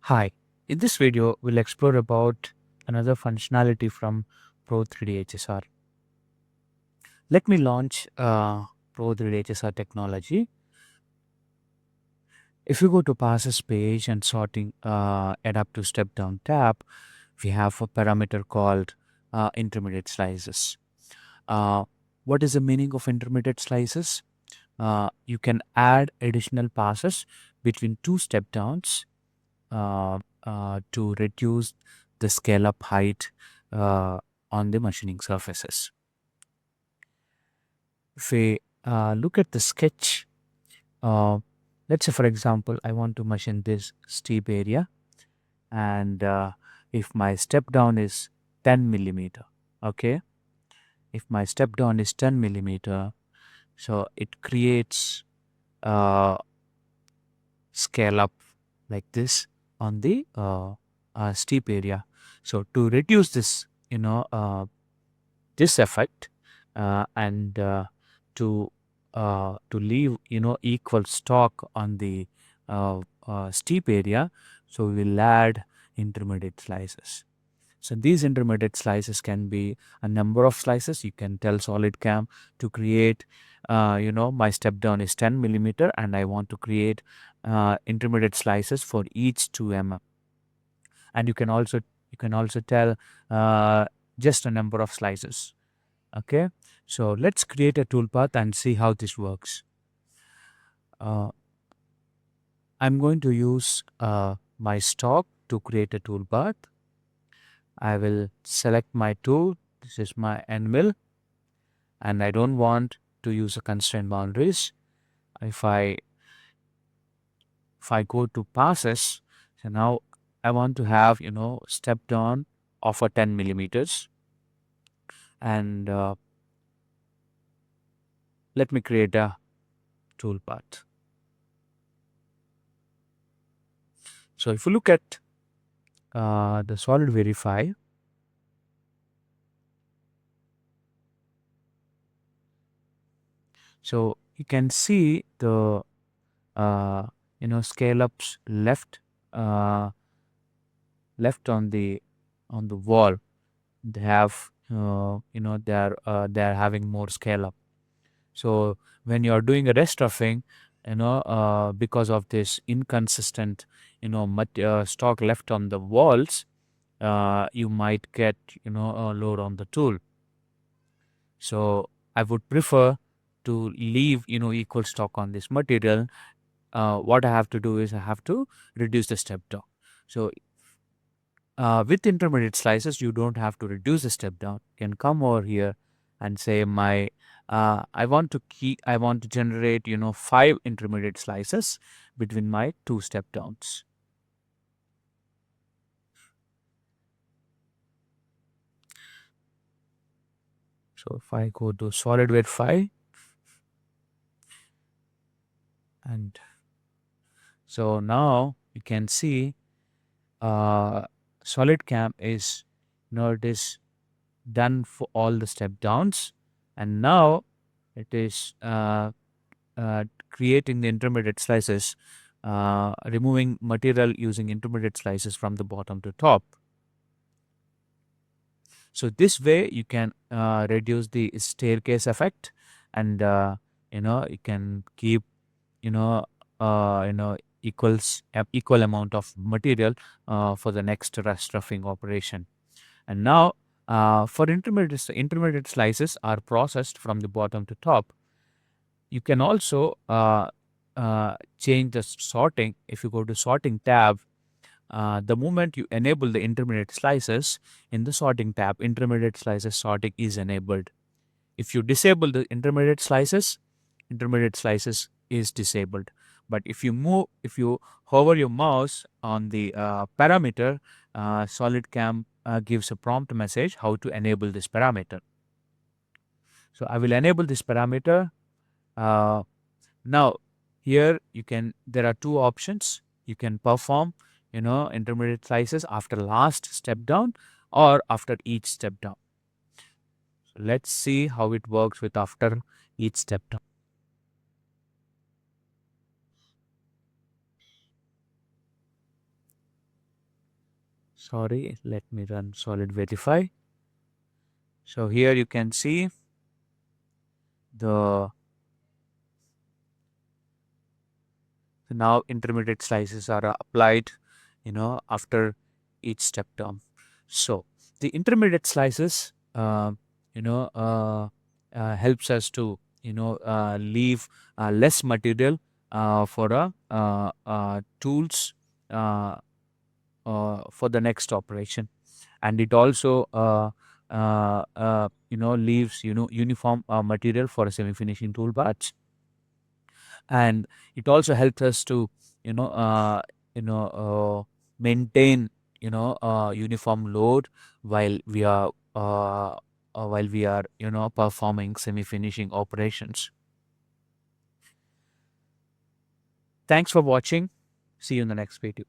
Hi, in this video we'll explore about another functionality from Pro 3D HSR. Let me launch Pro 3D HSR technology. If you go to passes page and sorting adapt to step down tab, we have a parameter called intermediate slices. What is the meaning of intermediate slices? You can add additional passes between two step downs to reduce the scale up height on the machining surfaces. If we look at the sketch, let's say for example, I want to machine this steep area, and if my step down is 10 millimeter, okay, if my step down is 10 millimeter, so it creates scale up like this on the steep area. So to reduce this, this effect and to leave equal stock on the steep area, so we will add intermediate slices. So these intermediate slices can be a number of slices. You can tell SolidCam to create, my step down is 10 millimeter and I want to create intermediate slices for each 2 mm. And you can also tell just a number of slices. Okay, so let's create a toolpath and see how this works. I'm going to use my stock to create a toolpath. I will select my tool. This is my end mill, and I don't want to use a constraint boundaries. If I go to passes, so now I want to have step down of a 10 millimeters, and let me create a toolpath. So if you look at the solid verify, so you can see the scale ups left on the wall. They have they're having more scale up. So when you are doing a rest roughing, because of this inconsistent stock left on the walls, you might get a load on the tool. So I would prefer to leave equal stock on this material. What I have to do is I have to reduce the step down. So with intermediate slices, you don't have to reduce the step down. You can come over here and say I want to generate 5 intermediate slices between my 2 step downs. So if I go to solid verify, and so now you can see SolidCam is it is done for all the step downs, and now it is creating the intermediate slices, removing material using intermediate slices from the bottom to top. So this way you can reduce the staircase effect, and you can keep equal amount of material for the next rust roughing operation. And now for intermediate slices are processed from the bottom to top. You can also change the sorting. If you go to sorting tab, the moment you enable the intermediate slices in the sorting tab, intermediate slices sorting is enabled. If you disable the intermediate slices is disabled. But if you hover your mouse on the parameter, SolidCam gives a prompt message how to enable this parameter. So I will enable this parameter. Now here there are 2 options. You can perform intermediate slices after last step down or after each step down. So let's see how it works with after each step down. Sorry, let me run solid verify. So here you can see the now intermediate slices are applied, after each step term. So the intermediate slices, helps us to, leave less material for tools for the next operation, and it also leaves uniform material for a semi-finishing tool batch, and it also helps us to you know uh, maintain uniform load while we are performing semi-finishing operations. Thanks for watching. See you in the next video.